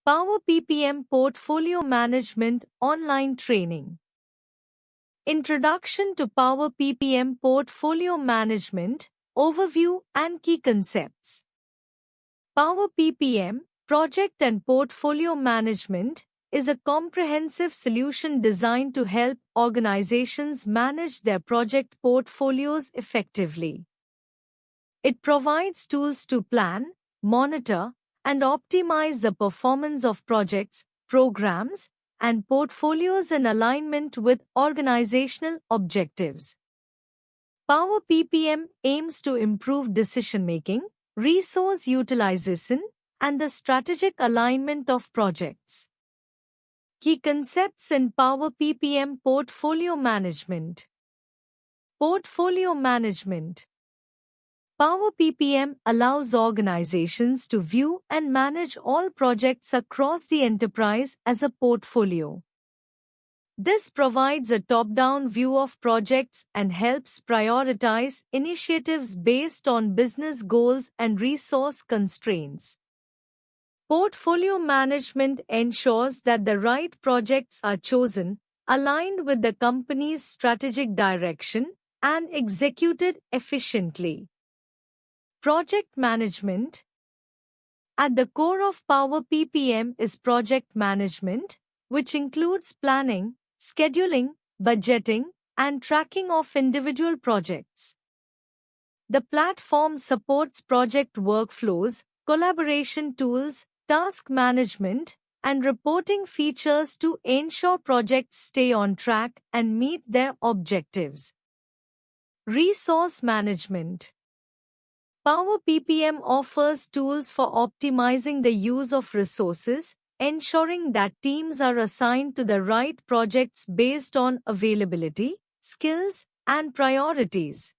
Power PPM Portfolio Management Online Training. Introduction to Power PPM Portfolio Management, Overview and Key Concepts. Power PPM, Project and Portfolio Management, is a comprehensive solution designed to help organizations manage their project portfolios effectively. It provides tools to plan, monitor, and optimize the performance of projects, programs, and portfolios in alignment with organizational objectives. Power PPM aims to improve decision-making, resource utilization, and the strategic alignment of projects. Key concepts in Power PPM Portfolio Management. Portfolio Management. Power PPM allows organizations to view and manage all projects across the enterprise as a portfolio. This provides a top-down view of projects and helps prioritize initiatives based on business goals and resource constraints. Portfolio management ensures that the right projects are chosen, aligned with the company's strategic direction, and executed efficiently. Project management. At the core of Power PPM is project management, which includes planning, scheduling, budgeting, and tracking of individual projects. The platform supports project workflows, collaboration tools, task management, and reporting features to ensure projects stay on track and meet their objectives. Resource management. Power PPM offers tools for optimizing the use of resources, ensuring that teams are assigned to the right projects based on availability, skills, and priorities.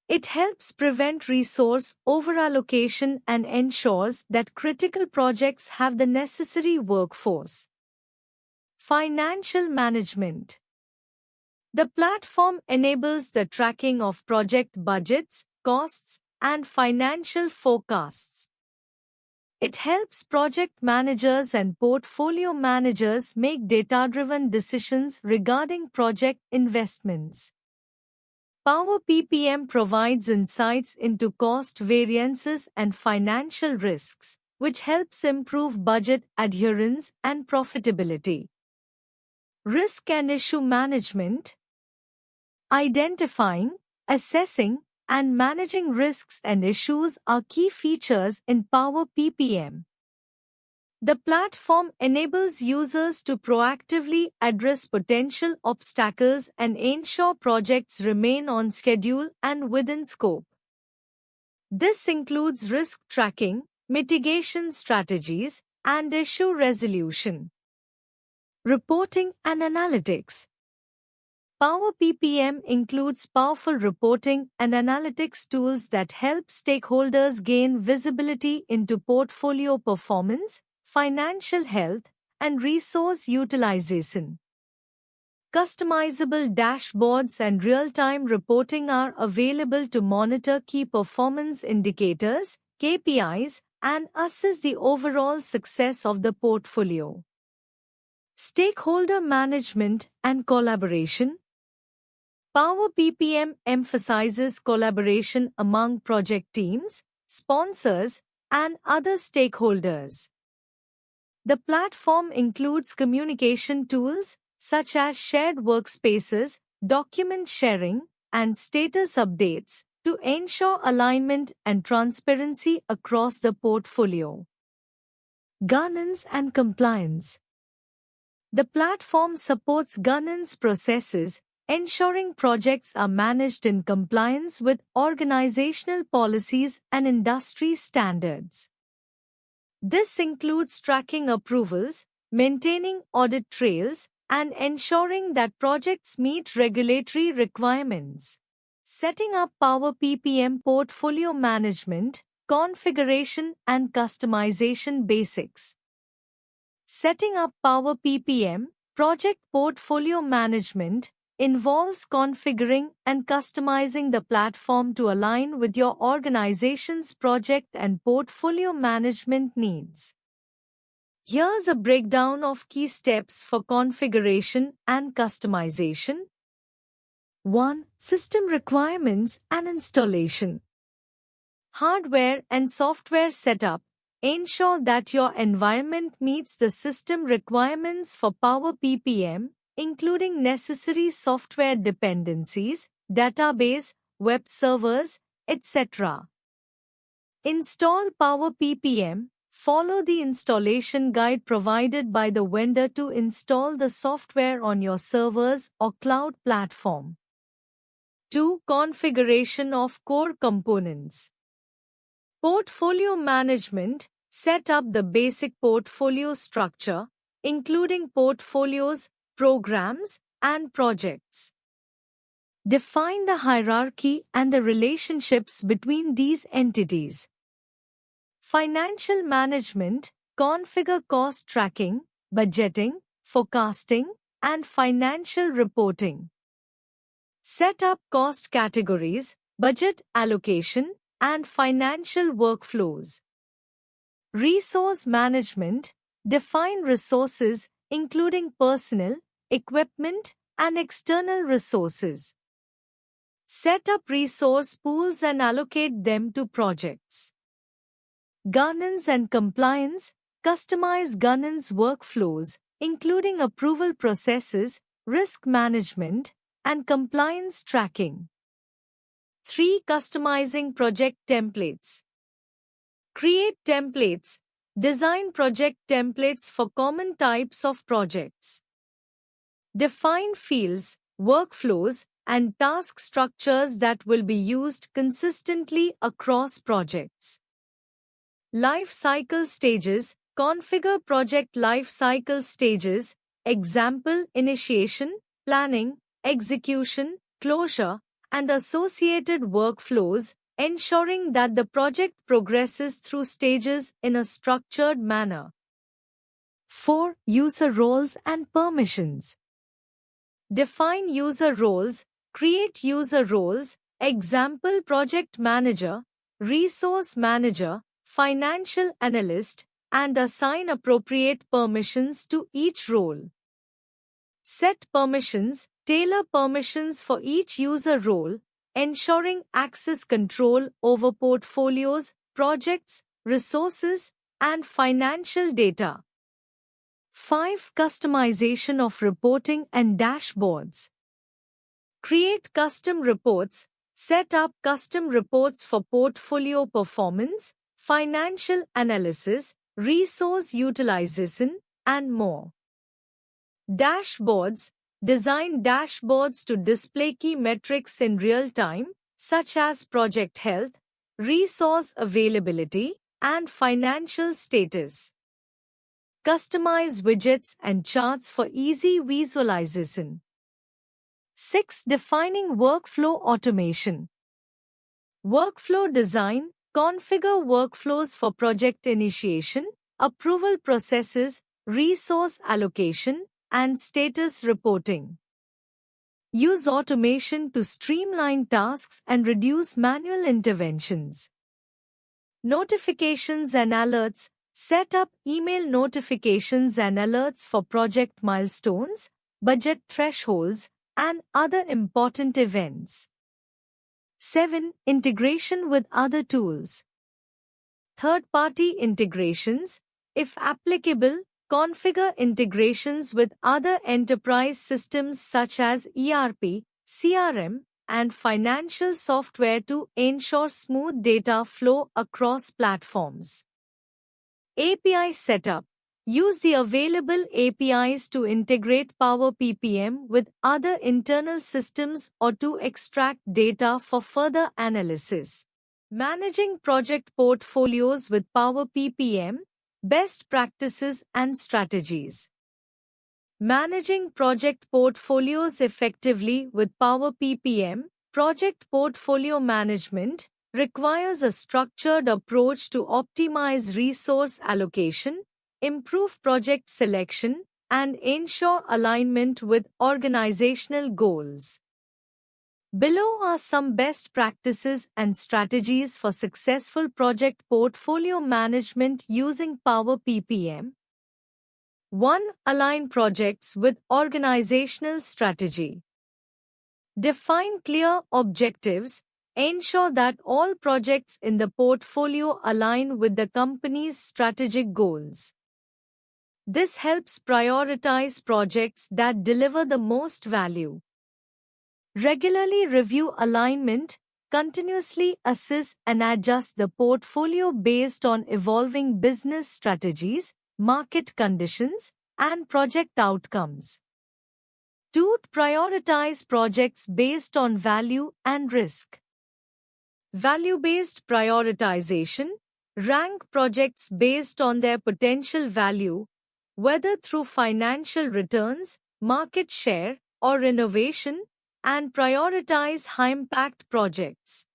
It helps prevent resource overallocation and ensures that critical projects have the necessary workforce. Financial management. The platform enables the tracking of project budgets, costs, and financial forecasts. It helps project managers and portfolio managers make data-driven decisions regarding project investments. Power PPM provides insights into cost variances and financial risks, which helps improve budget adherence and profitability. Risk and issue management. Identifying, assessing, and managing risks and issues are key features in Power PPM. The platform enables users to proactively address potential obstacles and ensure projects remain on schedule and within scope. This includes risk tracking, mitigation strategies, and issue resolution. Reporting and analytics. Power PPM includes powerful reporting and analytics tools that help stakeholders gain visibility into portfolio performance, financial health, and resource utilization. Customizable dashboards and real-time reporting are available to monitor key performance indicators, KPIs, and assess the overall success of the portfolio. Stakeholder management and collaboration. Power PPM emphasizes collaboration among project teams, sponsors, and other stakeholders. The platform includes communication tools such as shared workspaces, document sharing, and status updates to ensure alignment and transparency across the portfolio. Governance and compliance. The platform supports governance processes, ensuring projects are managed in compliance with organizational policies and industry standards. This includes tracking approvals, maintaining audit trails, and ensuring that projects meet regulatory requirements. Setting up Power PPM Portfolio Management, Configuration and Customization Basics. Setting up Power PPM Project Portfolio Management involves configuring and customizing the platform to align with your organization's project and portfolio management needs. Here's a breakdown of key steps for configuration and customization. 1. System requirements and installation. Hardware and software setup. Ensure that your environment meets the system requirements for Power PPM, including necessary software dependencies, database, web servers, etc. Install Power PPM. Follow the installation guide provided by the vendor to install the software on your servers or cloud platform. 2. Configuration of core components. Portfolio management. Set up the basic portfolio structure, including portfolios, programs, and projects. Define the hierarchy and the relationships between these entities. Financial management. Configure cost tracking, budgeting, forecasting, and financial reporting. Set up cost categories, budget allocation, and financial workflows. Resource management. Define resources, including personnel, equipment, and external resources. Set up resource pools and allocate them to projects. Governance and compliance. Customize governance workflows, including approval processes, risk management, and compliance tracking. 3. Customizing project templates. Create templates. Design project templates for common types of projects. Define fields, workflows, and task structures that will be used consistently across projects. Life cycle stages. Configure project life cycle stages, example initiation, planning, execution, closure, and associated workflows, ensuring that the project progresses through stages in a structured manner. 4. User roles and permissions. Define user roles, create user roles, example project manager, resource manager, financial analyst, and assign appropriate permissions to each role. Set permissions, tailor permissions for each user role, ensuring access control over portfolios, projects, resources, and financial data. 5. Customization of reporting and dashboards. Create custom reports. Set up custom reports for portfolio performance, financial analysis, resource utilization, and more. Dashboards. Design dashboards to display key metrics in real time, such as project health, resource availability, and financial status. Customize widgets and charts for easy visualization. 6. Defining workflow automation. Workflow design. Configure workflows for project initiation, approval processes, resource allocation, and status reporting. Use automation to streamline tasks and reduce manual interventions. Notifications and alerts. Set up email notifications and alerts for project milestones, budget thresholds, and other important events. 7. Integration with other tools. Third-party integrations. If applicable, configure integrations with other enterprise systems such as ERP, CRM, and financial software to ensure smooth data flow across platforms. API setup. Use the available APIs to integrate Power PPM with other internal systems or to extract data for further analysis. Managing project portfolios with Power PPM, best practices and strategies. Managing project portfolios effectively with Power PPM, project portfolio management, requires a structured approach to optimize resource allocation, improve project selection, and ensure alignment with organizational goals. Below are some best practices and strategies for successful project portfolio management using Power PPM. 1. Align projects with organizational strategy. Define clear objectives. Ensure that all projects in the portfolio align with the company's strategic goals. This helps prioritize projects that deliver the most value. Regularly review alignment, continuously assess and adjust the portfolio based on evolving business strategies, market conditions, and project outcomes. 2. Prioritize projects based on value and risk. Value-based prioritization. Rank projects based on their potential value, whether through financial returns, market share, or innovation, and prioritize high-impact projects.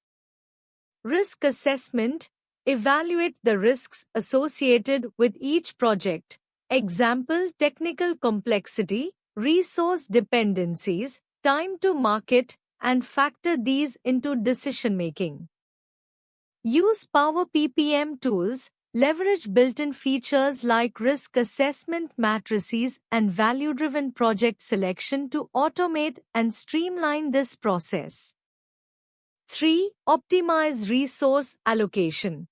Risk assessment. Evaluate the risks associated with each project. Example: technical complexity, resource dependencies, time to market, and factor these into decision-making. Use Power PPM tools. Leverage built-in features like risk assessment matrices and value-driven project selection to automate and streamline this process. 3. Optimize resource allocation.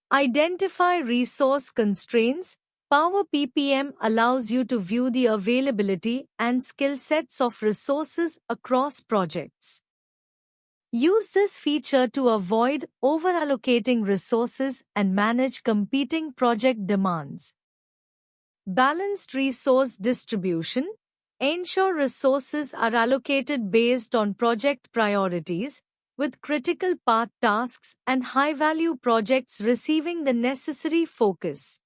Identify resource constraints. Power PPM allows you to view the availability and skill sets of resources across projects. Use this feature to avoid overallocating resources and manage competing project demands. Balanced resource distribution. Ensure resources are allocated based on project priorities, with critical path tasks and high-value projects receiving the necessary focus.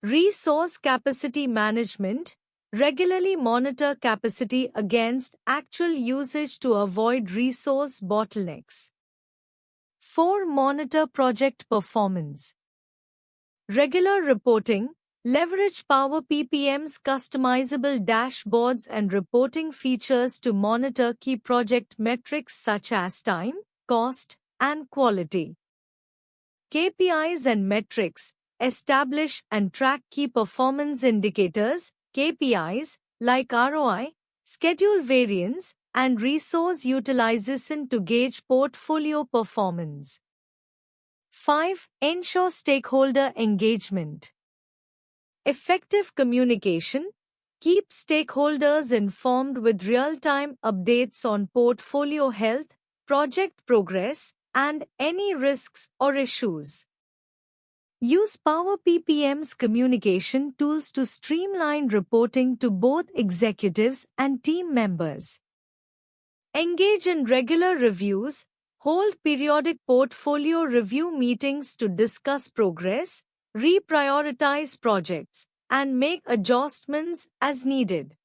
Resource capacity management. Regularly monitor capacity against actual usage to avoid resource bottlenecks. 4. Monitor project performance. Regular reporting. Leverage Power PPM's customizable dashboards and reporting features to monitor key project metrics such as time, cost, and quality. KPIs and metrics. Establish and track key performance indicators, KPIs, like ROI, schedule variance, and resource utilization to gauge portfolio performance. 5. Ensure stakeholder engagement. Effective communication. Keep stakeholders informed with real-time updates on portfolio health, project progress, and any risks or issues. Use Power PPM's communication tools to streamline reporting to both executives and team members. Engage in regular reviews. Hold periodic portfolio review meetings to discuss progress, reprioritize projects, and make adjustments as needed.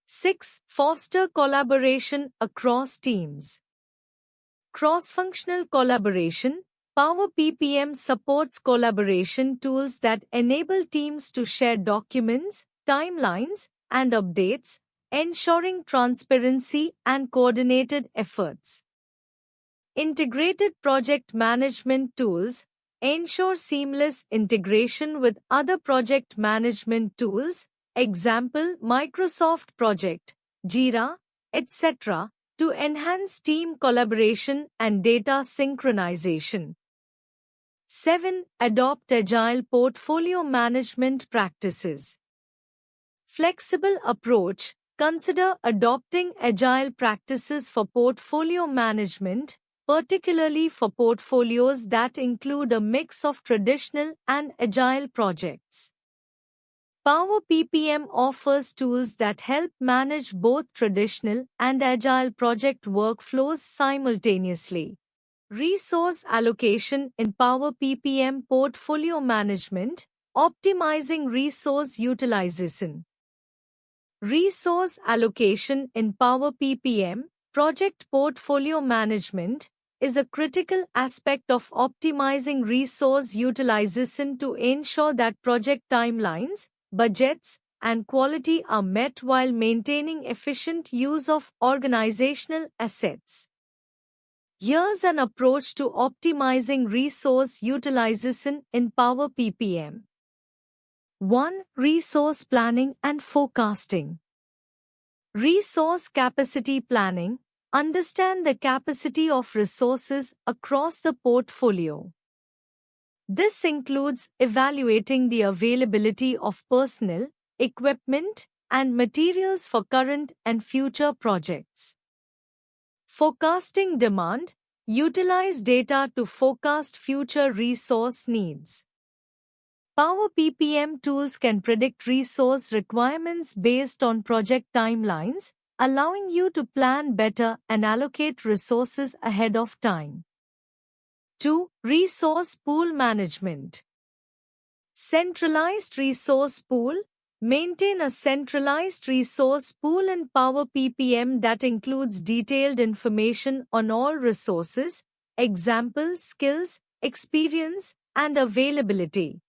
6. Foster collaboration across teams. Cross-functional collaboration. Power PPM supports collaboration tools that enable teams to share documents, timelines, and updates, ensuring transparency and coordinated efforts. Integrated project management tools ensure seamless integration with other project management tools, example Microsoft Project, Jira, etc., to enhance team collaboration and data synchronization. 7. Adopt agile portfolio management practices. Flexible approach. Consider adopting agile practices for portfolio management, particularly for portfolios that include a mix of traditional and agile projects. Power PPM offers tools that help manage both traditional and agile project workflows simultaneously. Resource allocation in Power PPM portfolio management, optimizing resource utilization. Resource allocation in Power PPM, project portfolio management, is a critical aspect of optimizing resource utilization to ensure that project timelines, budgets, and quality are met while maintaining efficient use of organizational assets. Here's an approach to optimizing resource utilization in Power PPM. 1. Resource planning and forecasting. Resource capacity planning. Understand the capacity of resources across the portfolio. This includes evaluating the availability of personnel, equipment, and materials for current and future projects. Forecasting demand. Utilize data to forecast future resource needs. Power PPM tools can predict resource requirements based on project timelines, allowing you to plan better and allocate resources ahead of time. 2. Resource pool management. Centralized resource pool. Maintain a centralized resource pool in Power PPM that includes detailed information on all resources, examples, skills, experience, and availability.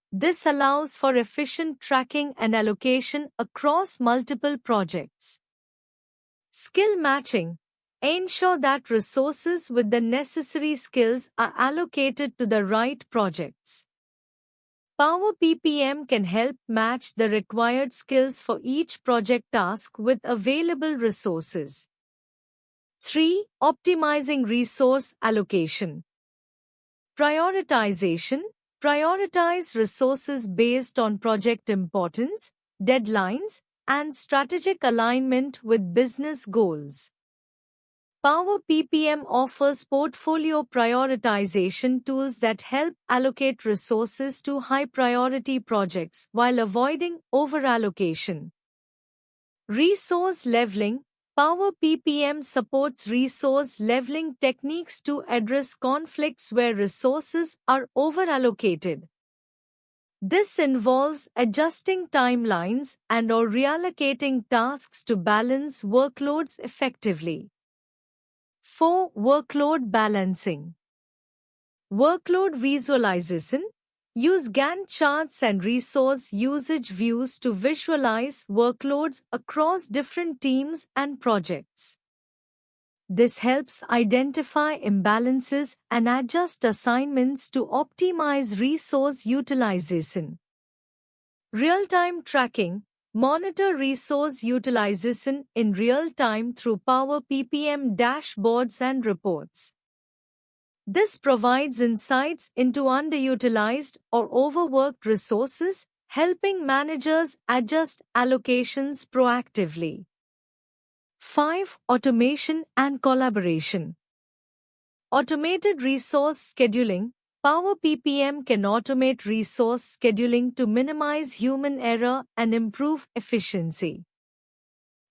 This allows for efficient tracking and allocation across multiple projects. Skill matching. Ensure that resources with the necessary skills are allocated to the right projects. Power PPM can help match the required skills for each project task with available resources. 3. Optimizing resource allocation. Prioritization. Prioritize resources based on project importance, deadlines, and strategic alignment with business goals. Power PPM offers portfolio prioritization tools that help allocate resources to high-priority projects while avoiding overallocation. Resource leveling. Power PPM supports resource leveling techniques to address conflicts where resources are overallocated. This involves adjusting timelines and/or reallocating tasks to balance workloads effectively. 4. Workload balancing. Workload visualization. Use Gantt charts and resource usage views to visualize workloads across different teams and projects. This helps identify imbalances and adjust assignments to optimize resource utilization. Real-time tracking. Monitor resource utilization in real time through Power PPM dashboards and reports. This provides insights into underutilized or overworked resources, helping managers adjust allocations proactively. 5. Automation and collaboration. Automated resource scheduling. Power PPM can automate resource scheduling to minimize human error and improve efficiency.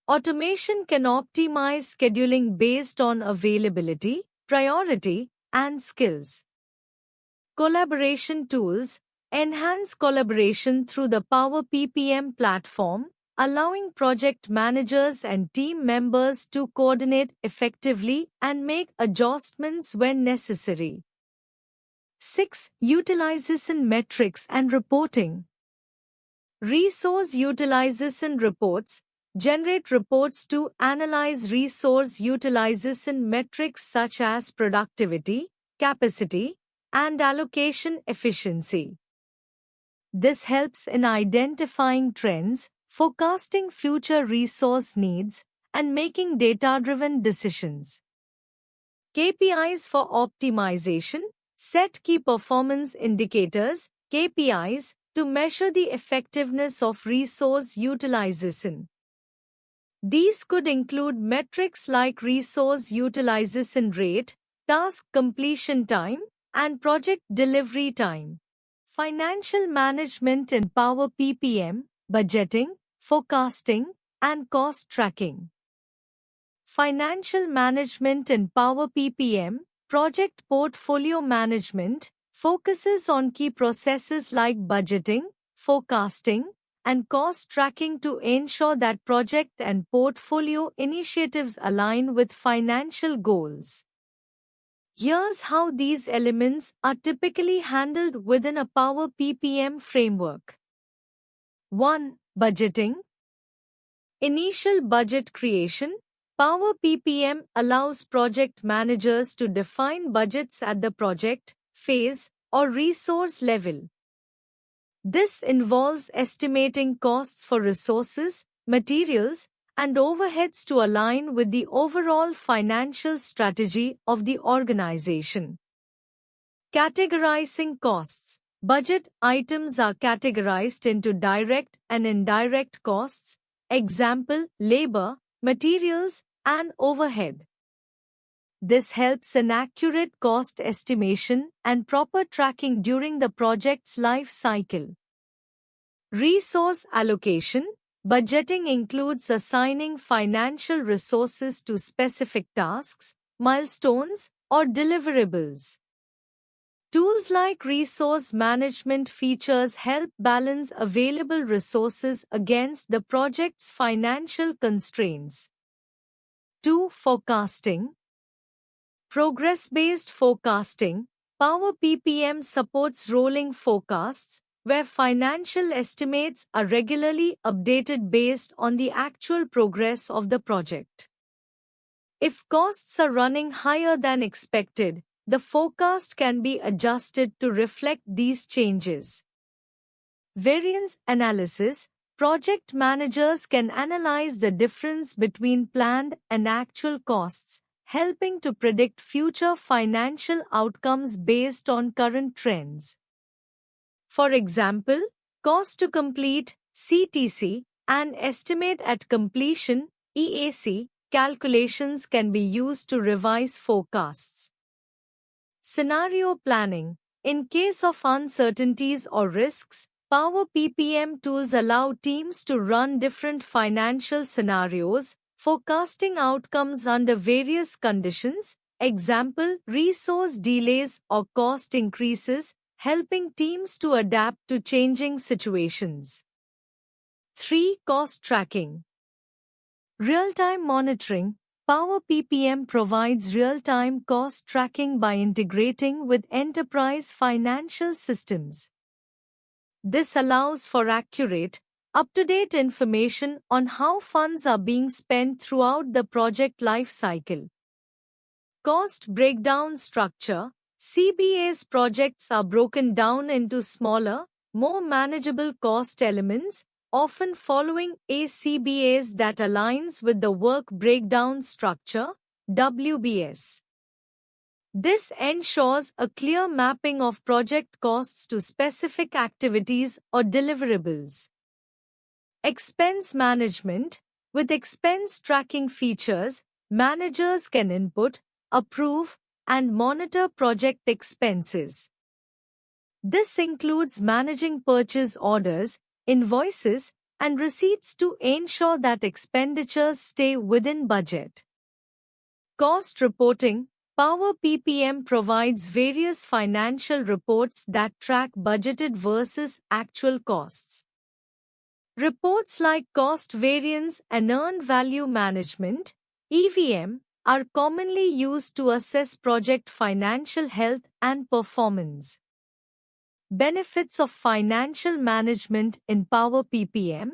Automation can optimize scheduling based on availability, priority, and skills. Collaboration tools enhance collaboration through the Power PPM platform, allowing project managers and team members to coordinate effectively and make adjustments when necessary. 6. Utilization metrics and reporting. Resource utilization reports generate reports to analyze resource utilization metrics such as productivity, capacity, and allocation efficiency. This helps in identifying trends, forecasting future resource needs, and making data-driven decisions. KPIs for optimization. Set key performance indicators, KPIs, to measure the effectiveness of resource utilization. These could include metrics like resource utilization rate, task completion time, and project delivery time. Financial management in Power PPM, budgeting, forecasting, and cost tracking. Financial management in Power PPM, project portfolio management, focuses on key processes like budgeting, forecasting, and cost tracking to ensure that project and portfolio initiatives align with financial goals. Here's how these elements are typically handled within a Power PPM framework. 1. Budgeting. Initial budget creation. Power PPM allows project managers to define budgets at the project, phase, or resource level. This involves estimating costs for resources, materials, and overheads to align with the overall financial strategy of the organization. Categorizing costs. Budget items are categorized into direct and indirect costs, example, labor, materials, and overhead. This helps in accurate cost estimation and proper tracking during the project's life cycle. Resource allocation. Budgeting includes assigning financial resources to specific tasks, milestones, or deliverables. Tools like resource management features help balance available resources against the project's financial constraints. 2. Forecasting. Progress-based forecasting. Power PPM supports rolling forecasts, where financial estimates are regularly updated based on the actual progress of the project. If costs are running higher than expected, the forecast can be adjusted to reflect these changes. Variance analysis. Project managers can analyze the difference between planned and actual costs, helping to predict future financial outcomes based on current trends. For example, cost to complete (CTC) and estimate at completion (EAC) calculations can be used to revise forecasts. Scenario planning. In case of uncertainties or risks, Power PPM tools allow teams to run different financial scenarios, forecasting outcomes under various conditions, example, resource delays or cost increases, helping teams to adapt to changing situations. 3. Cost tracking. Real-time monitoring. Power PPM provides real-time cost tracking by integrating with enterprise financial systems. This allows for accurate, up-to-date information on how funds are being spent throughout the project life cycle. Cost breakdown structure. CBA's projects are broken down into smaller, more manageable cost elements, often following ACBAs that aligns with the Work Breakdown Structure, WBS. This ensures a clear mapping of project costs to specific activities or deliverables. Expense management. With expense tracking features, managers can input, approve, and monitor project expenses. This includes managing purchase orders, invoices, and receipts to ensure that expenditures stay within budget. Cost reporting. Power PPM provides various financial reports that track budgeted versus actual costs. Reports like cost variance and earned value management, EVM, are commonly used to assess project financial health and performance. Benefits of financial management in Power PPM.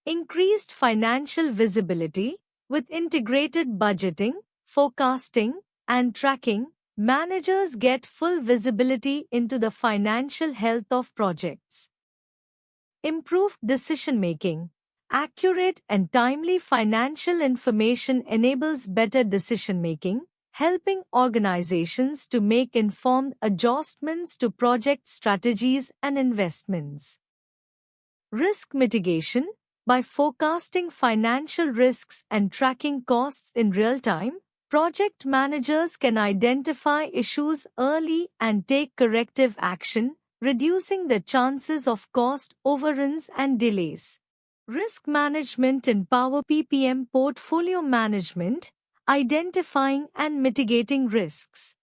Increased financial visibility. With integrated budgeting, forecasting, and tracking, managers get full visibility into the financial health of projects. Improved decision-making. Accurate and timely financial information enables better decision-making, helping organizations to make informed adjustments to project strategies and investments. Risk mitigation. By forecasting financial risks and tracking costs in real time, project managers can identify issues early and take corrective action, reducing the chances of cost overruns and delays. Risk management in Power PPM. Portfolio management, identifying and mitigating risks.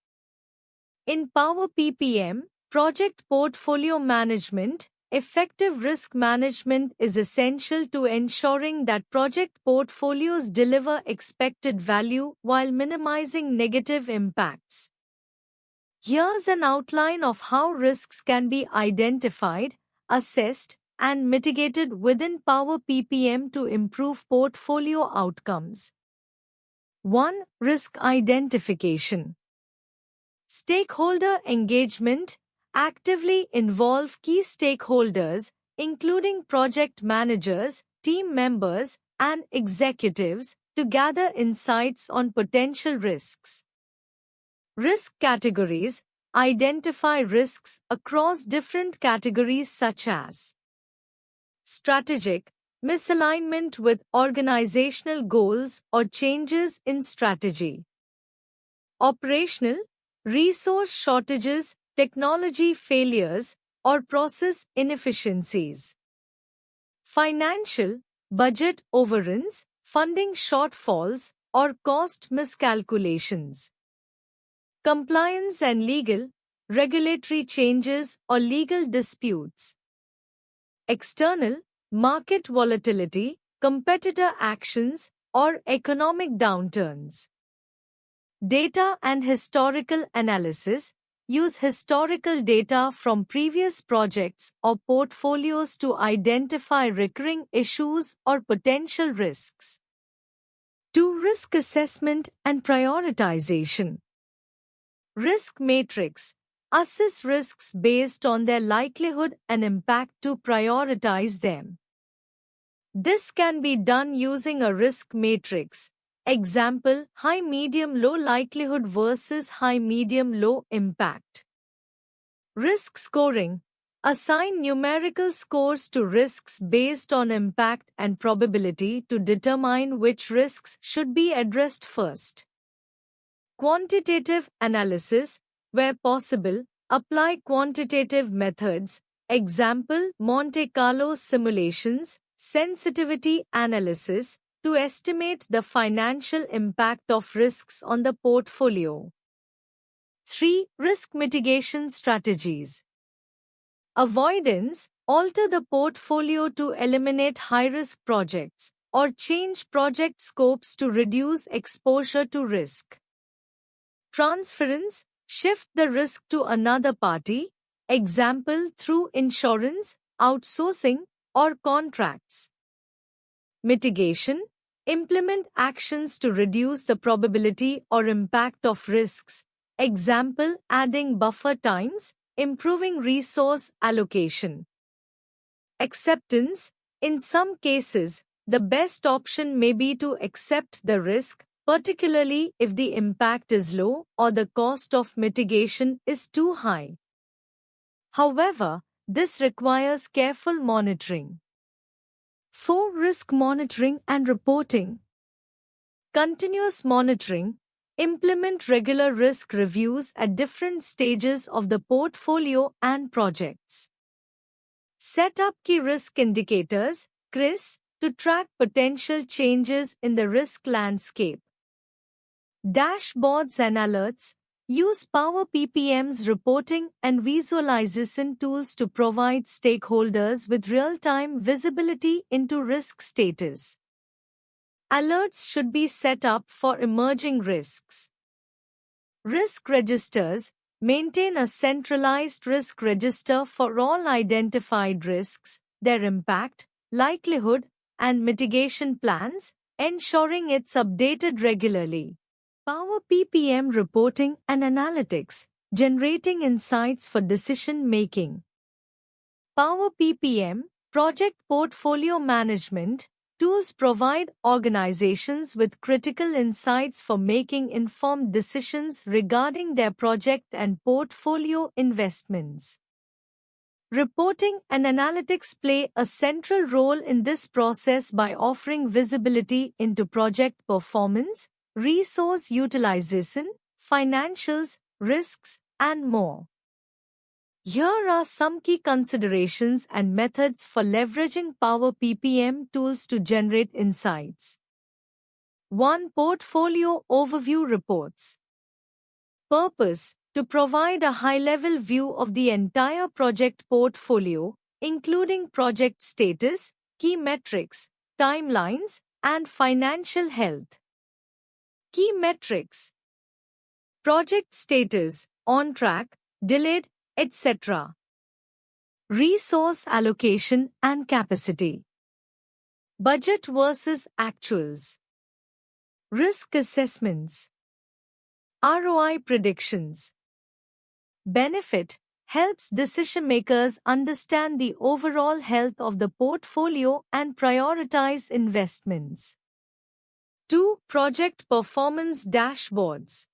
In Power PPM, project portfolio management, effective risk management is essential to ensuring that project portfolios deliver expected value while minimizing negative impacts. Here's an outline of how risks can be identified, assessed, and mitigated within Power PPM to improve portfolio outcomes. 1. Risk identification. Stakeholder engagement. Actively involve key stakeholders, including project managers, team members, and executives, to gather insights on potential risks. Risk categories: identify risks across different categories such as strategic, misalignment with organizational goals or changes in strategy; operational, resource shortages, technology failures, or process inefficiencies; financial, budget overruns, funding shortfalls, or cost miscalculations; compliance and legal, regulatory changes or legal disputes; external, market volatility, competitor actions, or economic downturns. Data and historical analysis: use historical data from previous projects or portfolios to identify recurring issues or potential risks. 2. Risk assessment and prioritization. Risk matrix: assess risks based on their likelihood and impact to prioritize them. This can be done using a risk matrix. Example: high medium low likelihood versus high medium low impact. Risk scoring: assign numerical scores to risks based on impact and probability to determine which risks should be addressed first. Quantitative analysis: where possible, apply quantitative methods. Example: Monte Carlo simulations, sensitivity analysis, to estimate the financial impact of risks on the portfolio. 3. Risk mitigation strategies. Avoidance: alter the portfolio to eliminate high-risk projects, or change project scopes to reduce exposure to risk. Transference: shift the risk to another party, example through insurance, outsourcing, or contracts. Mitigation: implement actions to reduce the probability or impact of risks, example adding buffer times, improving resource allocation. Acceptance: in some cases, the best option may be to accept the risk, particularly if the impact is low or the cost of mitigation is too high. However, this requires careful monitoring. 4. Risk monitoring and reporting. Continuous monitoring: implement regular risk reviews at different stages of the portfolio and projects. Set up key risk indicators, (KRIS), to track potential changes in the risk landscape. Dashboards and alerts: use Power PPM's reporting and visualization tools to provide stakeholders with real-time visibility into risk status. Alerts should be set up for emerging risks. Risk registers: maintain a centralized risk register for all identified risks, their impact, likelihood, and mitigation plans, ensuring it's updated regularly. Power PPM reporting and analytics: generating insights for decision-making. Power PPM, project portfolio management, tools provide organizations with critical insights for making informed decisions regarding their project and portfolio investments. Reporting and analytics play a central role in this process by offering visibility into project performance, resource utilization, financials, risks, and more. Here are some key considerations and methods for leveraging Power PPM tools to generate insights. 1. Portfolio Overview Reports. Purpose: to provide a high-level view of the entire project portfolio, including project status, key metrics, timelines, and financial health. Key metrics: project status, on track, delayed, etc. Resource allocation and capacity. Budget versus actuals. Risk assessments. ROI predictions. Benefit: helps decision-makers understand the overall health of the portfolio and prioritize investments. 2. Project Performance Dashboards.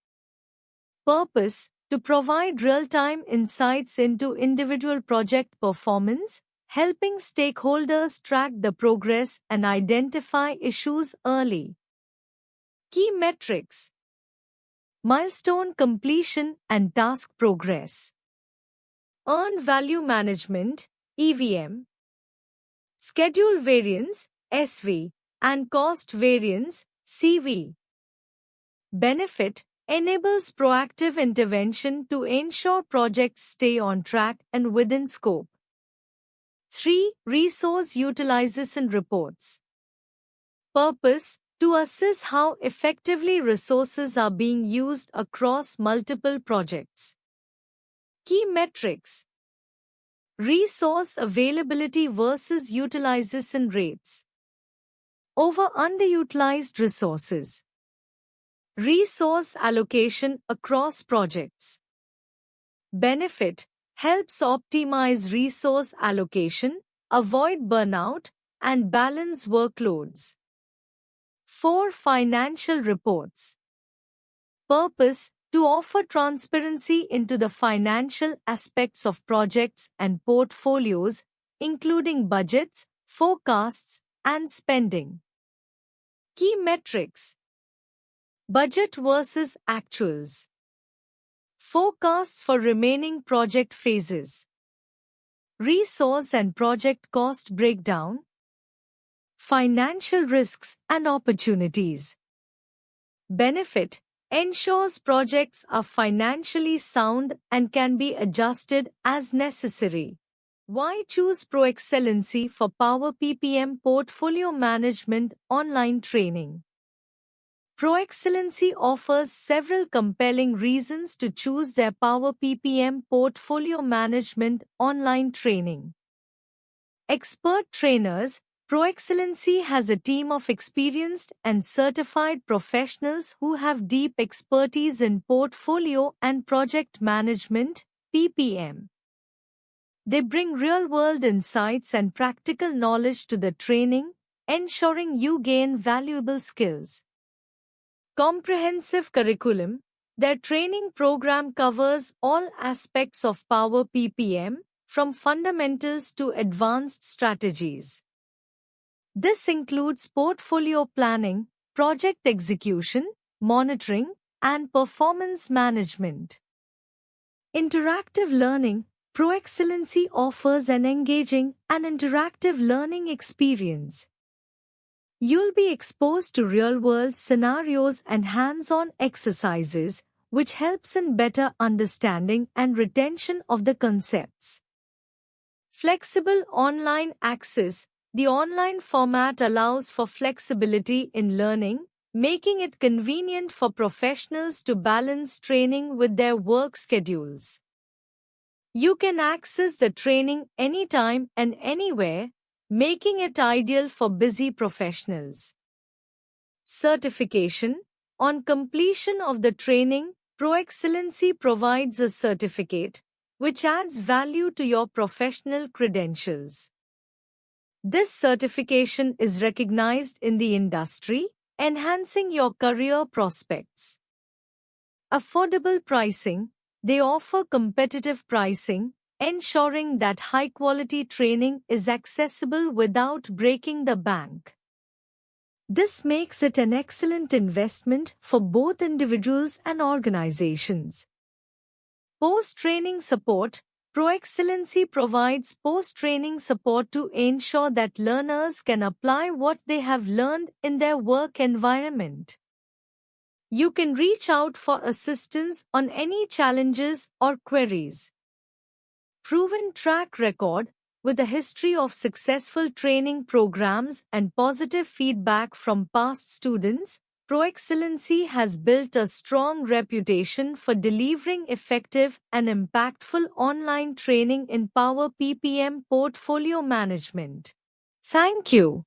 Purpose: to provide real-time insights into individual project performance, helping stakeholders track the progress and identify issues early. Key metrics: milestone completion and task progress, earned value management (EVM), schedule variance (SV), and cost variance (CV). Benefit: enables proactive intervention to ensure projects stay on track and within scope. 3. Resource utilization reports. Purpose: to assess how effectively resources are being used across multiple projects. Key metrics: resource availability versus utilization rates, over-underutilized resources, resource allocation across projects. Benefit: helps optimize resource allocation, avoid burnout, and balance workloads. 4. Financial reports. Purpose: to offer transparency into the financial aspects of projects and portfolios, including budgets, forecasts, and spending. Key metrics: budget versus actuals, forecasts for remaining project phases, resource and project cost breakdown, financial risks and opportunities. Benefit: ensures projects are financially sound and can be adjusted as necessary. Why choose ProExcellency for Power PPM Portfolio Management online training? ProExcellency offers several compelling reasons to choose their Power PPM Portfolio Management online training. Expert trainers. ProExcellency has a team of experienced and certified professionals who have deep expertise in portfolio and project management, PPM. They bring real-world insights and practical knowledge to the training, ensuring you gain valuable skills. Comprehensive curriculum. Their training program covers all aspects of Power PPM, from fundamentals to advanced strategies. This includes portfolio planning, project execution, monitoring, and performance management. Interactive learning. ProExcellency offers an engaging and interactive learning experience. You'll be exposed to real-world scenarios and hands-on exercises, which helps in better understanding and retention of the concepts. Flexible online access. The online format allows for flexibility in learning, making it convenient for professionals to balance training with their work schedules. You can access the training anytime and anywhere, making it ideal for busy professionals. Certification. On completion of the training, ProExcellency provides a certificate, which adds value to your professional credentials. This certification is recognized in the industry, enhancing your career prospects. Affordable pricing. They offer competitive pricing, ensuring that high-quality training is accessible without breaking the bank. This makes it an excellent investment for both individuals and organizations. Post-training support. ProExcellency provides post-training support to ensure that learners can apply what they have learned in their work environment. You can reach out for assistance on any challenges or queries. Proven track record. With a history of successful training programs and positive feedback from past students, ProExcellency has built a strong reputation for delivering effective and impactful online training in Power PPM Portfolio Management. Thank you.